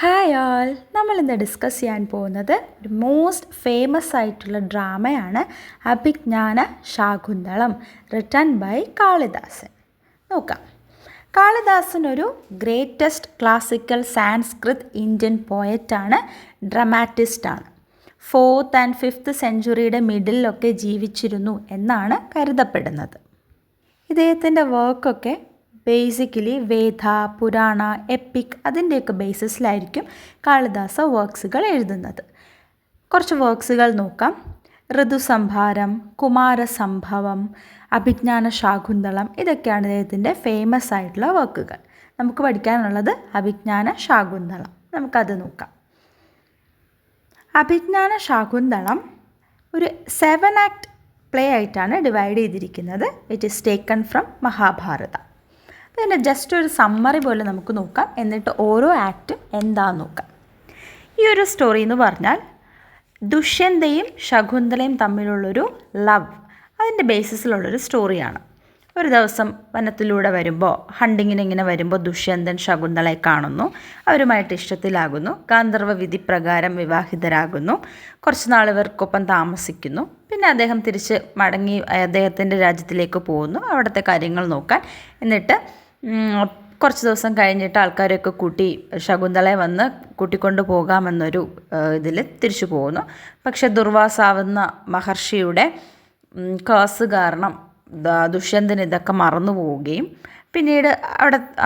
Hi ആൾ, നമ്മളിന്ന് discuss ചെയ്യാൻ പോകുന്നത് ഒരു മോസ്റ്റ് ഫേമസ് ആയിട്ടുള്ള ഡ്രാമയാണ് അഭിജ്ഞാന ശാകുന്തളം, റിട്ടൺ ബൈ കാളിദാസൻ. നോക്കാം. കാളിദാസൻ ഒരു ഗ്രേറ്റസ്റ്റ് ക്ലാസിക്കൽ സാൻസ്ക്രിത് ഇന്ത്യൻ പോയറ്റാണ്, ഡ്രമാറ്റിസ്റ്റാണ്. 4th and 5th സെഞ്ച്വറിയുടെ മിഡിലൊക്കെ ജീവിച്ചിരുന്നു എന്നാണ് കരുതപ്പെടുന്നത്. ഇദ്ദേഹത്തിൻ്റെ വർക്കൊക്കെ ബേസിക്കലി വേദ, പുരാണ, എപ്പിക് അതിൻ്റെയൊക്കെ ബേസിസിലായിരിക്കും കാളിദാസ വർക്ക്സുകൾ എഴുതുന്നത്. കുറച്ച് വർക്ക്സുകൾ നോക്കാം. ഋതുസംഹാരം, കുമാരസംഭവം, അഭിജ്ഞാന ശാകുന്തളം ഇതൊക്കെയാണ് ഇദ്ദേഹത്തിൻ്റെ ഫേമസ് ആയിട്ടുള്ള വർക്കുകൾ. നമുക്ക് പഠിക്കാനുള്ളത് അഭിജ്ഞാന ശാകുന്തളം. നമുക്കത് നോക്കാം. അഭിജ്ഞാന ശാകുന്തളം ഒരു 7 ആക്ട് പ്ലേ ആയിട്ടാണ് ഡിവൈഡ് ചെയ്തിരിക്കുന്നത്. It is taken from Mahabharata. പിന്നെ ജസ്റ്റ് ഒരു സമ്മറി പോലെ നമുക്ക് നോക്കാം, എന്നിട്ട് ഓരോ ആക്റ്റും എന്താണെന്ന് നോക്കാം. ഈ ഒരു സ്റ്റോറി എന്ന് പറഞ്ഞാൽ ദുഷ്യന്തയും ശകുന്തളയും തമ്മിലുള്ളൊരു ലവ്, അതിൻ്റെ ബേസിസിലുള്ളൊരു സ്റ്റോറിയാണ്. ഒരു ദിവസം വനത്തിലൂടെ വരുമ്പോൾ, ഹണ്ടിങ്ങിന് ഇങ്ങനെ വരുമ്പോൾ ദുഷ്യന്തൻ ശകുന്തളയെ കാണുന്നു. അവരുമായിട്ട് ഇഷ്ടത്തിലാകുന്നു. ഗാന്ധർവ വിധി പ്രകാരം വിവാഹിതരാകുന്നു. കുറച്ച് നാൾ ഇവർക്കൊപ്പം താമസിക്കുന്നു. പിന്നെ അദ്ദേഹം തിരിച്ച് മടങ്ങി അദ്ദേഹത്തിൻ്റെ രാജ്യത്തിലേക്ക് പോകുന്നു, അവിടുത്തെ കാര്യങ്ങൾ നോക്കാൻ. എന്നിട്ട് കുറച്ച് ദിവസം കഴിഞ്ഞിട്ട് ആൾക്കാരെയൊക്കെ കൂട്ടി ശകുന്തളയെ വന്ന് കൂട്ടിക്കൊണ്ട് പോകാമെന്നൊരു ഇതിൽ തിരിച്ചു പോകുന്നു. പക്ഷെ ദുർവാസാവുന്ന മഹർഷിയുടെ കേസ് കാരണം ദുഷ്യന്തൻ ഇതൊക്കെ മറന്നു പോവുകയും പിന്നീട്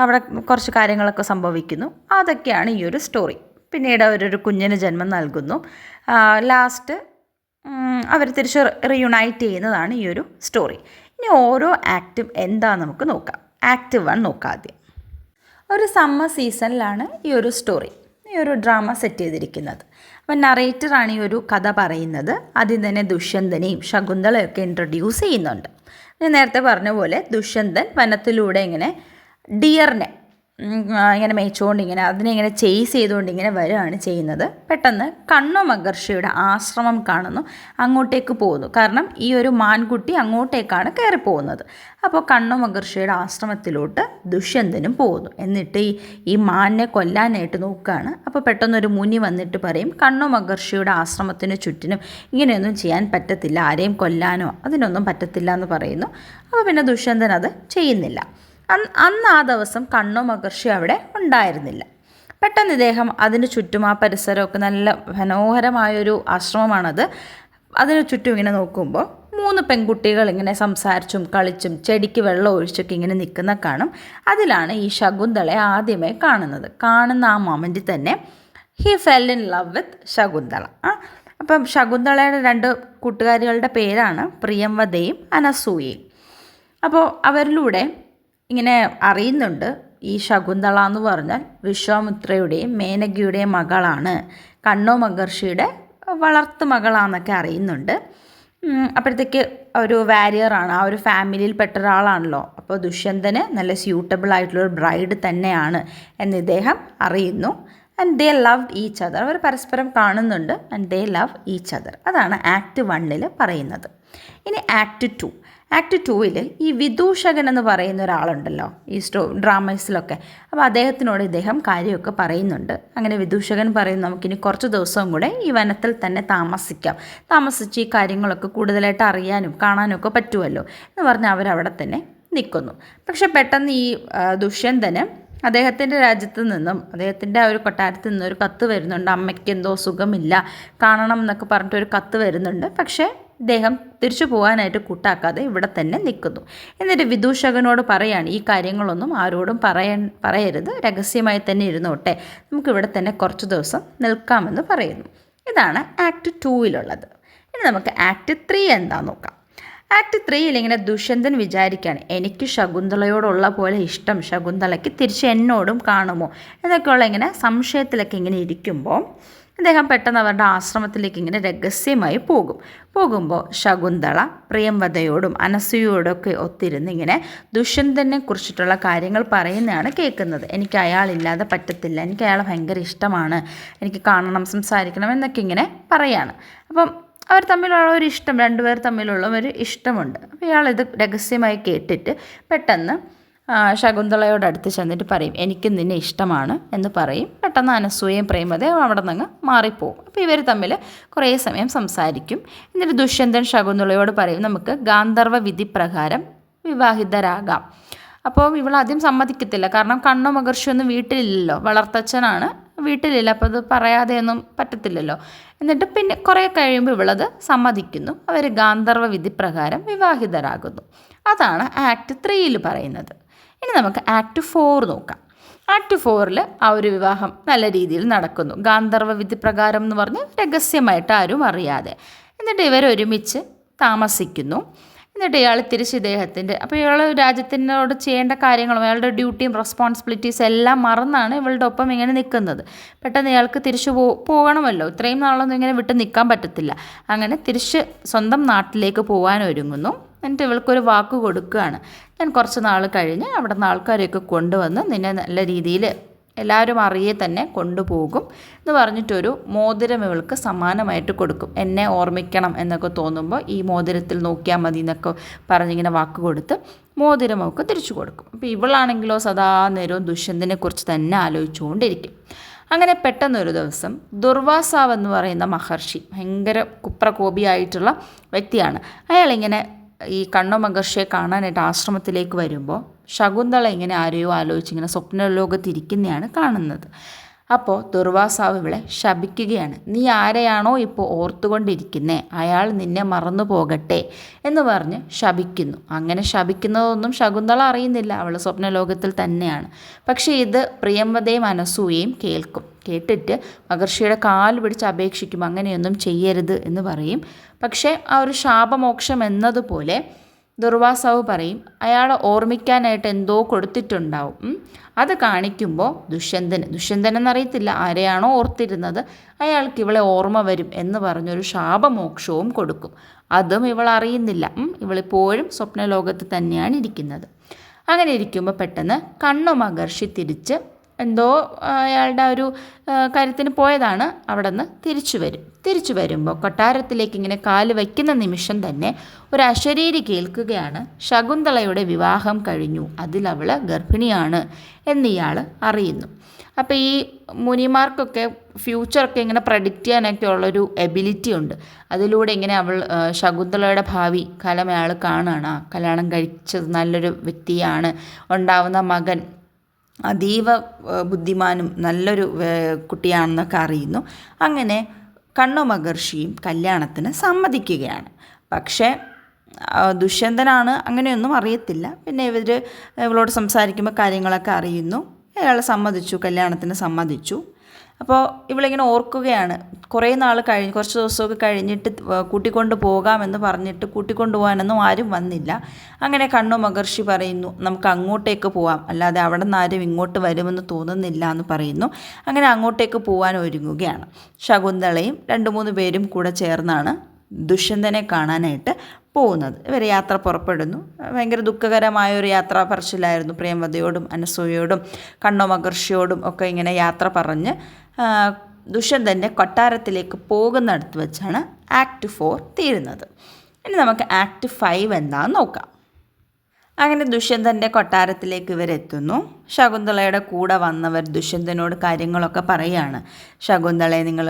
അവിടെ കുറച്ച് കാര്യങ്ങളൊക്കെ സംഭവിക്കുന്നു. അതൊക്കെയാണ് ഈ ഒരു സ്റ്റോറി. പിന്നീട് അവരൊരു കുഞ്ഞിന് ജന്മം നൽകുന്നു. ലാസ്റ്റ് അവർ തിരിച്ച് റീയുണൈറ്റ് ചെയ്യുന്നതാണ് ഈ ഒരു സ്റ്റോറി. ഇനി ഓരോ ആക്റ്റും എന്താണെന്ന് നമുക്ക് നോക്കാം. ആക്ട് 1 നോക്കാം ആദ്യം. ഒരു സമ്മർ സീസണിലാണ് ഈ ഒരു സ്റ്റോറി, ഈ ഒരു ഡ്രാമ സെറ്റ് ചെയ്തിരിക്കുന്നത്. അപ്പം നറേറ്ററാണ് ഈ ഒരു കഥ പറയുന്നത്. ആദ്യം തന്നെ ദുഷ്യന്തനെയും ശകുന്തളയൊക്കെ ഇൻട്രൊഡ്യൂസ് ചെയ്യുന്നുണ്ട്. ഞാൻ നേരത്തെ പറഞ്ഞ പോലെ ദുഷ്യന്തൻ വനത്തിലൂടെ ഇങ്ങനെ ഡിയറിനെ ഇങ്ങനെ മേയിച്ചുകൊണ്ട് അതിനെ ഇങ്ങനെ ചേസ് ചെയ്തുകൊണ്ട് ഇങ്ങനെ വരികയാണ് ചെയ്യുന്നത്. പെട്ടെന്ന് കണ്ണു മഹർഷിയുടെ ആശ്രമം കാണുന്നു. അങ്ങോട്ടേക്ക് പോകുന്നു. കാരണം ഈ ഒരു മാൻകുട്ടി അങ്ങോട്ടേക്കാണ് കയറി പോകുന്നത്. അപ്പോൾ കണ്ണു മഹർഷിയുടെ ആശ്രമത്തിലോട്ട് ദുഷ്യന്തനും പോകുന്നു. എന്നിട്ട് ഈ മാനിനെ കൊല്ലാനായിട്ട് നോക്കുകയാണ്. അപ്പോൾ പെട്ടെന്നൊരു മുനി വന്നിട്ട് പറയും, കണ്ണു മഹർഷിയുടെ ആശ്രമത്തിന് ചുറ്റിനും ഇങ്ങനെയൊന്നും ചെയ്യാൻ പറ്റത്തില്ല, ആരെയും കൊല്ലാനോ അതിനൊന്നും പറ്റത്തില്ല എന്ന് പറയുന്നു. അപ്പോൾ പിന്നെ ദുഷ്യന്തൻ അത് ചെയ്യുന്നില്ല. അന്ന് ആ ദിവസം കണ്ണു മഹർഷി അവിടെ ഉണ്ടായിരുന്നില്ല. പെട്ടെന്ന് ഇദ്ദേഹം അതിന് ചുറ്റും, ആ പരിസരമൊക്കെ നല്ല മനോഹരമായൊരു ആശ്രമമാണത്, അതിന് ചുറ്റും ഇങ്ങനെ നോക്കുമ്പോൾ 3 പെൺകുട്ടികൾ ഇങ്ങനെ സംസാരിച്ചും കളിച്ചും ചെടിക്ക് വെള്ളം ഒഴിച്ചൊക്കെ ഇങ്ങനെ നിൽക്കുന്ന കാണും. അതിലാണ് ഈ ശകുന്തളയെ ആദ്യമേ കാണുന്നത്. കാണുന്ന ആ മൊമെൻറ്റിൽ തന്നെ he fell in love with Shakuntala. അപ്പം ശകുന്തളയുടെ 2 കൂട്ടുകാരികളുടെ പേരാണ് പ്രിയംവദയും അനസൂയയും. അപ്പോൾ അവരിലൂടെ ഇങ്ങനെ അറിയുന്നുണ്ട്, ഈ ശകുന്തള എന്ന് പറഞ്ഞാൽ വിശ്വാമിത്രയുടെയും മേനകയുടെയും മകളാണ്, കണ്ണു മഹർഷിയുടെ വളർത്തു മകളാണെന്നൊക്കെ അറിയുന്നുണ്ട്. അപ്പോഴത്തേക്ക് ഒരു വാരിയറാണ്, ആ ഒരു ഫാമിലിയിൽ പെട്ട ഒരാളാണല്ലോ. അപ്പോൾ ദുഷ്യന്തന് നല്ല സ്യൂട്ടബിൾ ആയിട്ടുള്ളൊരു ബ്രൈഡ് തന്നെയാണ് എന്ന് ഇദ്ദേഹം അറിയുന്നു. And they love each other. അവർ പരസ്പരം കാണുന്നുണ്ട്. And they love each other. അതാണ് ആക്ട് 1 പറയുന്നത്. ഇനി ആക്ട് 2. ആക്ട് 2 ഈ വിദൂഷകൻ എന്ന് പറയുന്ന ഒരാളുണ്ടല്ലോ ഈ ഡ്രാമസിലൊക്കെ. അപ്പോൾ അദ്ദേഹത്തിനോട് ഇദ്ദേഹം കാര്യമൊക്കെ പറയുന്നുണ്ട്. അങ്ങനെ വിദൂഷകൻ പറയുന്നു, നമുക്കിനി കുറച്ച് ദിവസവും കൂടെ ഈ വനത്തിൽ തന്നെ താമസിച്ച് ഈ കാര്യങ്ങളൊക്കെ കൂടുതലായിട്ട് അറിയാനും കാണാനും ഒക്കെ പറ്റുമല്ലോ എന്ന് പറഞ്ഞ് അവരവിടെ തന്നെ നിൽക്കുന്നു. പക്ഷെ പെട്ടെന്ന് ഈ ദുഷ്യന്തന് അദ്ദേഹത്തിൻ്റെ രാജ്യത്ത് നിന്നും, അദ്ദേഹത്തിൻ്റെ ആ ഒരു കൊട്ടാരത്തിൽ നിന്നും ഒരു കത്ത് വരുന്നുണ്ട്. അമ്മയ്ക്ക് എന്തോ സുഖമില്ല, കാണണം എന്നൊക്കെ പറഞ്ഞിട്ടൊരു കത്ത് വരുന്നുണ്ട്. പക്ഷേ ഇദ്ദേഹം തിരിച്ചു പോകാനായിട്ട് കൂട്ടാക്കാതെ ഇവിടെ തന്നെ നിൽക്കുന്നു. എന്നിട്ട് വിദൂഷകനോട് പറയാണ്, ഈ കാര്യങ്ങളൊന്നും ആരോടും പറയരുത്, രഹസ്യമായി തന്നെ ഇരുന്നോട്ടെ, നമുക്കിവിടെ തന്നെ കുറച്ച് ദിവസം നിൽക്കാമെന്ന് പറയുന്നു. ഇതാണ് ആക്ട് 2. ഇനി നമുക്ക് ആക്ട് 3 എന്താണെന്ന് നോക്കാം. ആക്ട് 3 ഇങ്ങനെ ദുഷ്യന്തൻ വിചാരിക്കുകയാണ്, എനിക്ക് ശകുന്തളയോടുള്ള പോലെ ഇഷ്ടം ശകുന്തളയ്ക്ക് തിരിച്ച് എന്നോടും കാണുമോ എന്നൊക്കെയുള്ള ഇങ്ങനെ സംശയത്തിലൊക്കെ ഇങ്ങനെ ഇരിക്കുമ്പോൾ അദ്ദേഹം പെട്ടെന്ന് അവരുടെ ആശ്രമത്തിലേക്ക് ഇങ്ങനെ രഹസ്യമായി പോകുമ്പോൾ ശകുന്തള പ്രിയംവദയോടും അനസൂയയോടൊക്കെ ഒത്തിരുന്ന് ഇങ്ങനെ ദുഷ്യന്തനെ കുറിച്ചിട്ടുള്ള കാര്യങ്ങൾ പറയുന്നതാണ് കേൾക്കുന്നത്. എനിക്ക് അയാളില്ലാതെ പറ്റത്തില്ല, എനിക്ക് അയാളെ ഭയങ്കര ഇഷ്ടമാണ്, എനിക്ക് കാണണം, സംസാരിക്കണം എന്നൊക്കെ ഇങ്ങനെ പറയാണ്. അപ്പം അവർ തമ്മിലുള്ള ഒരു ഇഷ്ടം, 2 പേർ തമ്മിലുള്ള ഒരു ഇഷ്ടമുണ്ട്. അപ്പോൾ ഇയാളിത് രഹസ്യമായി കേട്ടിട്ട് പെട്ടെന്ന് ശകുന്തളയോടടുത്ത് ചെന്നിട്ട് പറയും എനിക്ക് നിന്നെ ഇഷ്ടമാണ് എന്ന് പറയും. പെട്ടെന്ന് അനസൂയയും പ്രേമതയും അവിടെ നിന്ന് മാറിപ്പോവും. അപ്പോൾ ഇവർ തമ്മിൽ കുറേ സമയം സംസാരിക്കും. എന്നിട്ട് ദുഷ്യന്തൻ ശകുന്തളയോട് പറയും നമുക്ക് ഗാന്ധർവ വിധി പ്രകാരം വിവാഹിതരാകാം. അപ്പോൾ ഇവൾ ആദ്യം സമ്മതിക്കത്തില്ല. കാരണം കണ്ണോ മഹർഷിയൊന്നും വീട്ടിലില്ലല്ലോ, വളർത്തച്ഛനാണ്, വീട്ടിലില്ല. അപ്പോൾ അത് പറയാതെയൊന്നും പറ്റത്തില്ലല്ലോ. എന്നിട്ട് പിന്നെ കുറേ കഴിയുമ്പോൾ ഇവളത് സമ്മതിക്കുന്നു. അവർ ഗാന്ധർവ വിധി പ്രകാരം വിവാഹിതരാകുന്നു. അതാണ് ആക്ട് 3 പറയുന്നത്. ഇനി നമുക്ക് ആക്ട് 4 നോക്കാം. ആക്ട് 4 ആ ഒരു വിവാഹം നല്ല രീതിയിൽ നടക്കുന്നു. ഗാന്ധർവ വിധി പ്രകാരം എന്ന് പറഞ്ഞ് രഹസ്യമായിട്ട് ആരും അറിയാതെ. എന്നിട്ട് ഇവരൊരുമിച്ച് താമസിക്കുന്നു. എന്നിട്ട് ഇയാൾ തിരിച്ച് ഇദ്ദേഹത്തിൻ്റെ, അപ്പോൾ ഇയാൾ രാജ്യത്തിനോട് ചെയ്യേണ്ട കാര്യങ്ങളും അയാളുടെ ഡ്യൂട്ടിയും റെസ്പോൺസിബിലിറ്റീസ് എല്ലാം മറന്നാണ് ഇവളുടെ ഒപ്പം ഇങ്ങനെ നിൽക്കുന്നത്. പെട്ടെന്ന് ഇയാൾക്ക് തിരിച്ചു പോകണമല്ലോ, ഇത്രയും നാളൊന്നും ഇങ്ങനെ വിട്ട് നിൽക്കാൻ പറ്റത്തില്ല. അങ്ങനെ തിരിച്ച് സ്വന്തം നാട്ടിലേക്ക് പോകാൻ ഒരുങ്ങുന്നു. എന്നിട്ട് ഇവൾക്കൊരു വാക്ക് കൊടുക്കുകയാണ്, ഞാൻ കുറച്ച് നാൾ കഴിഞ്ഞ് അവിടെ നിന്ന് ആൾക്കാരെയൊക്കെ കൊണ്ടുവന്ന് നിന്നെ നല്ല രീതിയിൽ എല്ലാവരും അറിയെ തന്നെ കൊണ്ടുപോകും എന്ന് പറഞ്ഞിട്ടൊരു മോതിരം ഇവൾക്ക് സമ്മാനമായിട്ട് കൊടുക്കും. എന്നെ ഓർമ്മിക്കണം എന്നൊക്കെ തോന്നുമ്പോൾ ഈ മോതിരത്തിൽ നോക്കിയാൽ മതി എന്നൊക്കെ പറഞ്ഞിങ്ങനെ വാക്ക് കൊടുത്ത് മോതിരം അവൾക്ക് തിരിച്ചു കൊടുക്കും. അപ്പോൾ ഇവളാണെങ്കിലോ സദാ നേരവും ദുഷ്യന്തനെക്കുറിച്ച് തന്നെ ആലോചിച്ചുകൊണ്ടിരിക്കും. അങ്ങനെ പെട്ടെന്നൊരു ദിവസം ദുർവാസാവ് എന്ന് പറയുന്ന മഹർഷി, ഭയങ്കര കുപ്രകോപിയായിട്ടുള്ള വ്യക്തിയാണ്, അയാളിങ്ങനെ ഈ കണ്ണോ മഹർഷിയെ കാണാനായിട്ട് ആശ്രമത്തിലേക്ക് വരുമ്പോൾ ശകുന്തള ഇങ്ങനെ ആരെയോ ആലോചിച്ചിങ്ങനെ സ്വപ്നലോകത്തിരിക്കുന്നതാണ് കാണുന്നത്. അപ്പോൾ ദുർവാസാവ് ഇവളെ ശപിക്കുകയാണ്. നീ ആരെയാണോ ഇപ്പോൾ ഓർത്തുകൊണ്ടിരിക്കുന്നേ അയാൾ നിന്നെ മറന്നു പോകട്ടെ എന്ന് പറഞ്ഞ് ശപിക്കുന്നു. അങ്ങനെ ശപിക്കുന്നതൊന്നും ശകുന്തള അറിയുന്നില്ല, അവൾ സ്വപ്നലോകത്തിൽ തന്നെയാണ്. പക്ഷേ ഇത് പ്രിയംവദയും അനസൂയയും കേൾക്കും. കേട്ടിട്ട് മഹർഷിയുടെ കാല് പിടിച്ച് അപേക്ഷിക്കും, അങ്ങനെയൊന്നും ചെയ്യരുത് എന്ന് പറയും. പക്ഷേ ആ ഒരു ശാപമോക്ഷം എന്നതുപോലെ ദുർവാസാവ് പറയും അയാളെ ഓർമ്മിക്കാനായിട്ട് എന്തോ കൊടുത്തിട്ടുണ്ടാവും. അത് കാണിക്കുമ്പോൾ ദുഷ്യന്തനെന്നറിയത്തില്ല, ആരെയാണോ ഓർത്തിരുന്നത് അയാൾക്ക് ഇവളെ ഓർമ്മ വരും എന്ന് പറഞ്ഞൊരു ശാപമോക്ഷവും കൊടുക്കും. അതും ഇവൾ അറിയുന്നില്ല. ഇവളിപ്പോഴും സ്വപ്നലോകത്ത് തന്നെയാണ് ഇരിക്കുന്നത്. അങ്ങനെ ഇരിക്കുമ്പോൾ പെട്ടെന്ന് കണ്ണു മഹർഷി തിരിച്ച് എന്തോ അയാളുടെ ഒരു കാര്യത്തിന് പോയതാണ്, അവിടെ നിന്ന് തിരിച്ചു വരുമ്പോൾ കൊട്ടാരത്തിലേക്ക് ഇങ്ങനെ കാല് വയ്ക്കുന്ന നിമിഷം തന്നെ ഒരു അശരീരി കേൾക്കുകയാണ്, ശകുന്തളയുടെ വിവാഹം കഴിഞ്ഞു, അതിലവൾ ഗർഭിണിയാണ് എന്നിയാൾ അറിയുന്നു. അപ്പോൾ ഈ മുനിമാർക്കൊക്കെ ഫ്യൂച്ചറൊക്കെ ഇങ്ങനെ പ്രഡിക്റ്റ് ചെയ്യാനൊക്കെ ഉള്ളൊരു എബിലിറ്റി ഉണ്ട്. അതിലൂടെ ഇങ്ങനെ ശകുന്തളയുടെ ഭാവി കാലം അയാൾ കാണുകയാണ്. കല്യാണം കഴിച്ചത് നല്ലൊരു വ്യക്തിയാണ്, ഉണ്ടാവുന്ന മകൻ അതീവ ബുദ്ധിമാനും നല്ലൊരു കുട്ടിയാണെന്നൊക്കെ അറിയുന്നു. അങ്ങനെ കണ്ണു മഹർഷിയും കല്യാണത്തിന് സമ്മതിക്കുകയാണ്. പക്ഷേ ദുഷ്യന്തനാണ് അങ്ങനെയൊന്നും അറിയത്തില്ല. പിന്നെ ഇവളോട് സംസാരിക്കുമ്പോൾ കാര്യങ്ങളൊക്കെ അറിയുന്നു. അയാൾ സമ്മതിച്ചു, കല്യാണത്തിന് സമ്മതിച്ചു. അപ്പോൾ ഇവളിങ്ങനെ ഓർക്കുകയാണ്, കുറച്ച് ദിവസമൊക്കെ കഴിഞ്ഞിട്ട് കൂട്ടിക്കൊണ്ട് പോകാമെന്ന് പറഞ്ഞിട്ട് കൂട്ടിക്കൊണ്ടു പോകാനൊന്നും ആരും വന്നില്ല. അങ്ങനെ കണ്ണു മഹർഷി പറയുന്നു നമുക്ക് അങ്ങോട്ടേക്ക് പോവാം, അല്ലാതെ അവിടെ നിന്ന് ആരും ഇങ്ങോട്ട് വരുമെന്ന് തോന്നുന്നില്ല എന്ന് പറയുന്നു. അങ്ങനെ അങ്ങോട്ടേക്ക് പോകാൻ ഒരുങ്ങുകയാണ്. ശകുന്തളയും 2-3 പേരും കൂടെ ചേർന്നാണ് ദുഷ്യന്തനെ കാണാനായിട്ട് പോകുന്നത്. ഇവർ യാത്ര പുറപ്പെടുന്നു. ഭയങ്കര ദുഃഖകരമായൊരു യാത്രാ പറച്ചിലായിരുന്നു. പ്രേമവതിയോടും അനസൂയയോടും കണ്ണോ മഹർഷിയോടും ഒക്കെ ഇങ്ങനെ യാത്ര പറഞ്ഞ് ദുഷ്യന്തൻ്റെ കൊട്ടാരത്തിലേക്ക് പോകുന്നിടത്ത് വെച്ചാണ് ആക്ട് 4 തീരുന്നത്. ഇനി നമുക്ക് ആക്ട് 5 എന്താണെന്ന് നോക്കാം. അങ്ങനെ ദുഷ്യന്തൻ്റെ കൊട്ടാരത്തിലേക്ക് ഇവരെത്തുന്നു. ശകുന്തളയുടെ കൂടെ വന്നവർ ദുഷ്യന്തനോട് കാര്യങ്ങളൊക്കെ പറയുകയാണ്. ശകുന്തളയെ നിങ്ങൾ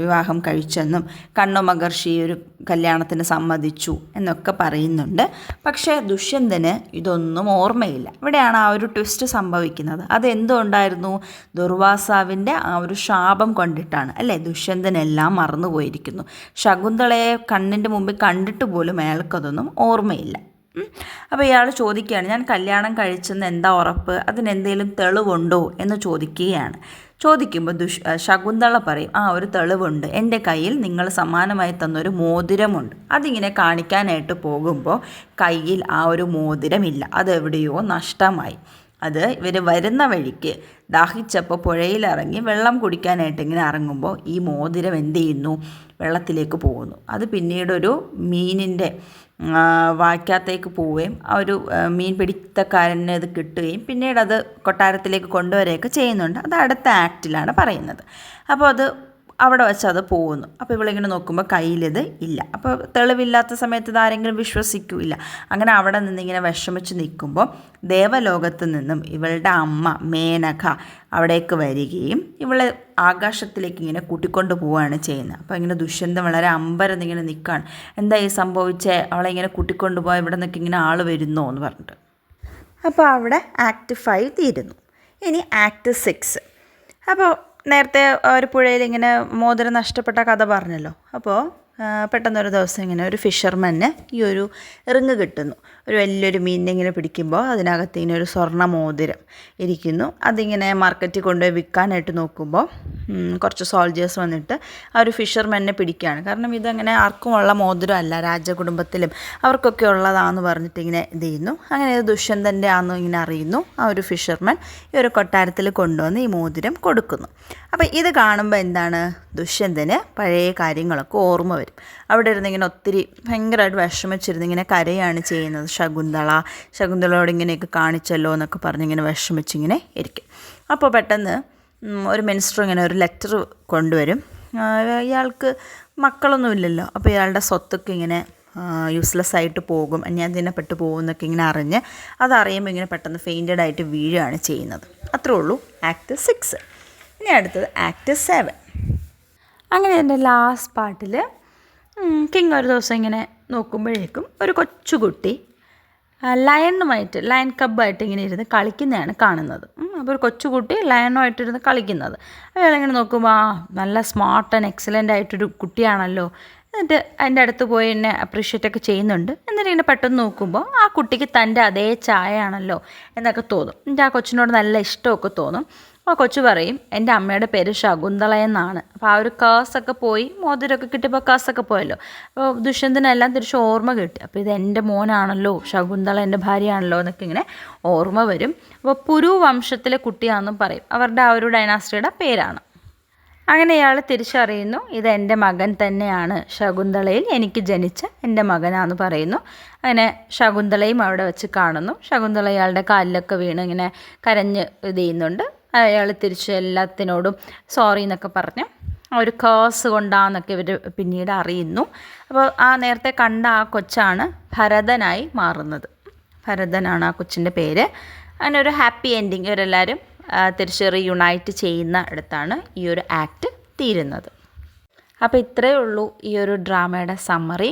വിവാഹം കഴിച്ചെന്നും കണ്ണു മഹർഷി ഒരു കല്യാണത്തിന് സമ്മതിച്ചു എന്നൊക്കെ പറയുന്നുണ്ട്. പക്ഷേ ദുഷ്യന്തന് ഇതൊന്നും ഓർമ്മയില്ല. ഇവിടെയാണ് ആ ഒരു ട്വിസ്റ്റ് സംഭവിക്കുന്നത്. അതെന്തുകൊണ്ടായിരുന്നു? ദുർവാസാവിൻ്റെ ആ ഒരു ശാപം കൊണ്ടിട്ടാണ് അല്ലേ? ദുഷ്യന്തനെല്ലാം മറന്നുപോയിരിക്കുന്നു. ശകുന്തളയെ കണ്ണിൻ്റെ മുമ്പിൽ കണ്ടിട്ട് പോലും അയാൾക്കതൊന്നും ഓർമ്മയില്ല. അപ്പോൾ ഇയാൾ ചോദിക്കുകയാണ്, ഞാൻ കല്യാണം കഴിച്ചെന്ന് എന്താ ഉറപ്പ്, അതിനെന്തെങ്കിലും തെളിവുണ്ടോ എന്ന് ചോദിക്കുമ്പോൾ ശകുന്തള പറയും, ഒരു തെളിവുണ്ട്, എൻ്റെ കയ്യിൽ നിങ്ങൾ സമ്മാനമായി തന്നൊരു മോതിരമുണ്ട്. അതിങ്ങനെ കാണിക്കാനായിട്ട് പോകുമ്പോൾ കയ്യിൽ ആ ഒരു മോതിരമില്ല, അതെവിടെയോ നഷ്ടമായി. അത് ഇവർ വരുന്ന വഴിക്ക് ദാഹിച്ചപ്പോൾ പുഴയിലിറങ്ങി വെള്ളം കുടിക്കാനായിട്ട് ഇങ്ങനെ ഇറങ്ങുമ്പോൾ ഈ മോതിരം എന്ത് ചെയ്യുന്നു? വെള്ളത്തിലേക്ക് പോകുന്നു. അത് പിന്നീടൊരു മീനിൻ്റെ വായ്ക്കകത്തേക്ക് പോവുകയും ആ ഒരു മീൻ പിടുത്തക്കാരന് ഇത് കിട്ടുകയും പിന്നീട് അത് കൊട്ടാരത്തിലേക്ക് കൊണ്ടുവരികയൊക്കെ ചെയ്യുന്നുണ്ട്. അത് അടുത്ത ആക്റ്റിലാണ് പറയുന്നത്. അപ്പോൾ അത് അവിടെ വെച്ച് അത് പോകുന്നു. അപ്പോൾ ഇവളിങ്ങനെ നോക്കുമ്പോൾ കയ്യിലിത് ഇല്ല. അപ്പോൾ തെളിവില്ലാത്ത സമയത്ത് ഇത് ആരെങ്കിലും വിശ്വസിക്കില്ല. അങ്ങനെ അവിടെ നിന്നിങ്ങനെ വിഷമിച്ച് നിൽക്കുമ്പോൾ ദേവലോകത്ത് നിന്നും ഇവളുടെ അമ്മ മേനക അവിടേക്ക് വരികയും ഇവളെ ആകാശത്തിലേക്ക് ഇങ്ങനെ കൂട്ടിക്കൊണ്ട് പോവുകയാണ് ചെയ്യുന്നത്. അപ്പോൾ ഇങ്ങനെ ദുഷ്യന്തൻ വളരെ അമ്പരന്നിങ്ങനെ നിൽക്കുകയാണ്. എന്താ ഈ സംഭവിച്ചേ, അവളെ ഇങ്ങനെ കൂട്ടിക്കൊണ്ട് പോയാൽ ഇവിടെ നിന്നൊക്കെ ഇങ്ങനെ ആൾ വരുന്നോ എന്ന് പറഞ്ഞിട്ട്. അപ്പോൾ അവിടെ ആക്ട് 5 തീരുന്നു. ഇനി ആക്ട് 6. അപ്പോൾ നേരത്തെ ഒരു പുഴയിൽ ഇങ്ങനെ മോതിരം നഷ്ടപ്പെട്ട കഥ പറഞ്ഞല്ലോ. അപ്പോൾ പെട്ടെന്നൊരു ദിവസം ഇങ്ങനെ ഒരു ഫിഷർമാന് ഈ ഒരു റിങ് കിട്ടുന്നു. ഒരു വലിയൊരു മീനിനെ ഇങ്ങനെ പിടിക്കുമ്പോൾ അതിനകത്ത് ഇങ്ങനെ ഒരു സ്വർണ്ണ മോതിരം ഇരിക്കുന്നു. അതിങ്ങനെ മാർക്കറ്റിൽ കൊണ്ടുപോയി വിൽക്കാനായിട്ട് നോക്കുമ്പോൾ കുറച്ച് സോൾജേഴ്സ് വന്നിട്ട് ആ ഒരു ഫിഷർമാനെ പിടിക്കുകയാണ്. കാരണം ഇതങ്ങനെ ആർക്കും ഉള്ള മോതിരമല്ല, രാജകുടുംബത്തിലും അവർക്കൊക്കെ ഉള്ളതാണെന്ന് പറഞ്ഞിട്ട് ഇങ്ങനെ ഇത് ചെയ്യുന്നു. അങ്ങനെ ഇത് ദുഷ്യന്തൻ്റെ ആണെന്ന് ഇങ്ങനെ അറിയുന്നു. ആ ഒരു ഫിഷർമാൻ ഈ ഒരു കൊട്ടാരത്തിൽ കൊണ്ടുവന്ന് ഈ മോതിരം കൊടുക്കുന്നു. അപ്പോൾ ഇത് കാണുമ്പോൾ എന്താണ്, ദുഷ്യന്തന് പഴയ കാര്യങ്ങളൊക്കെ ഓർമ്മ വരും. അവിടെ ഇരുന്ന് ഇങ്ങനെ ഒത്തിരി ഭയങ്കരമായിട്ട് വിഷമിച്ചിരുന്ന് ഇങ്ങനെ കരയാണ് ചെയ്യുന്നത്. ശകുന്തളയോട് ഇങ്ങനെയൊക്കെ കാണിച്ചല്ലോ എന്നൊക്കെ പറഞ്ഞിങ്ങനെ വിഷമിച്ചിങ്ങനെ ഇരിക്കും. അപ്പോൾ പെട്ടെന്ന് ഒരു മിനിസ്റ്റർ ഇങ്ങനെ ഒരു ലെറ്റർ കൊണ്ടുവരും. ഇയാൾക്ക് മക്കളൊന്നുമില്ലല്ലോ. അപ്പോൾ ഇയാളുടെ സ്വത്തൊക്കെ ഇങ്ങനെ യൂസ്ലെസ് ആയിട്ട് പോകും, അന്യാധീനപ്പെട്ടു പോകും എന്നൊക്കെ ഇങ്ങനെ അറിഞ്ഞ് അതറിയുമ്പോൾ ഇങ്ങനെ പെട്ടെന്ന് ഫെയിൻറ്റഡ് ആയിട്ട് വീഴുകയാണ് ചെയ്യുന്നത്. അത്രേ ഉള്ളൂ ആക്ട് 6. ഇനി അടുത്തത് ആക്ട് 7. അങ്ങനെ എൻ്റെ ലാസ്റ്റ് പാർട്ടിൽ കിങ് ഒരു ദിവസം ഇങ്ങനെ നോക്കുമ്പോഴേക്കും ഒരു കൊച്ചുകുട്ടി ലയൺ കബ്ബായിട്ട് ഇങ്ങനെ ഇരുന്ന് കളിക്കുന്നതാണ് കാണുന്നത്. അപ്പോൾ ഒരു കൊച്ചുകുട്ടി ലയണുമായിട്ടിരുന്ന് കളിക്കുന്നത്. അയാളിങ്ങനെ നോക്കുമ്പോൾ നല്ല സ്മാർട്ട് ആൻഡ് എക്സലൻ്റ് ആയിട്ടൊരു കുട്ടിയാണല്ലോ. എന്നിട്ട് അതിൻ്റെ അടുത്ത് പോയി എന്നെ അപ്രീഷിയേറ്റ് ഒക്കെ ചെയ്യുന്നുണ്ട്. എന്നിട്ട് ഇങ്ങനെ പെട്ടെന്ന് നോക്കുമ്പോൾ ആ കുട്ടിക്ക് തൻ്റെ അതേ ചായയാണല്ലോ എന്നൊക്കെ തോന്നും. എന്നിട്ട് ആ കൊച്ചിനോട് നല്ല ഇഷ്ടമൊക്കെ തോന്നും. അപ്പോൾ കൊച്ചു പറയും, എൻ്റെ അമ്മയുടെ പേര് ശകുന്തള എന്നാണ്. അപ്പോൾ ആ ഒരു കേസൊക്കെ പോയി, മോതിരമൊക്കെ കിട്ടിയപ്പോൾ കേസൊക്കെ പോയല്ലോ. അപ്പോൾ ദുഷ്യന്തനെല്ലാം തിരിച്ച് ഓർമ്മ കിട്ടി. അപ്പോൾ ഇത് എൻ്റെ മോനാണല്ലോ, ശകുന്തള എൻ്റെ ഭാര്യയാണല്ലോ എന്നൊക്കെ ഇങ്ങനെ ഓർമ്മ വരും. അപ്പോൾ പുരു വംശത്തിലെ കുട്ടിയാണെന്നും പറയും. അവരുടെ ആ ഒരു ഡൈനാസ്റ്റിയുടെ പേരാണ്. അങ്ങനെ ഇയാൾ തിരിച്ചറിയുന്നു, ഇത് എൻ്റെ മകൻ തന്നെയാണ്, ശകുന്തളയിൽ എനിക്ക് ജനിച്ച എൻ്റെ മകനാണെന്ന് പറയുന്നു. അങ്ങനെ ശകുന്തളയും അവിടെ വെച്ച് കാണുന്നു. ശകുന്തള ഇയാളുടെ കാലിലൊക്കെ വീണ് ഇങ്ങനെ കരഞ്ഞ് ഇത് ചെയ്യുന്നുണ്ട്. അയാൾ തിരിച്ച് എല്ലാത്തിനോടും സോറി എന്നൊക്കെ പറഞ്ഞ് ഒരു കേസ് കൊണ്ടാന്നൊക്കെ ഇവർ പിന്നീട് അറിയുന്നു. അപ്പോൾ ആ നേരത്തെ കണ്ട ആ കൊച്ചാണ് ഭരതനായി മാറുന്നത്. ഭരതനാണ് ആ കൊച്ചിൻ്റെ പേര്. അങ്ങനെ ഒരു ഹാപ്പി എൻഡിങ്, ഇവരെല്ലാവരും തിരിച്ച് റീയുണൈറ്റ് ചെയ്യുന്ന ഇടത്താണ് ഈ ഒരു ആക്ട് തീരുന്നത്. അപ്പോൾ ഇത്രയേ ഉള്ളൂ ഈ ഒരു ഡ്രാമയുടെ summary.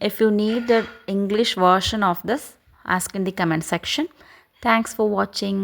If you need the English version of this, ask in the comment section. Thanks for watching.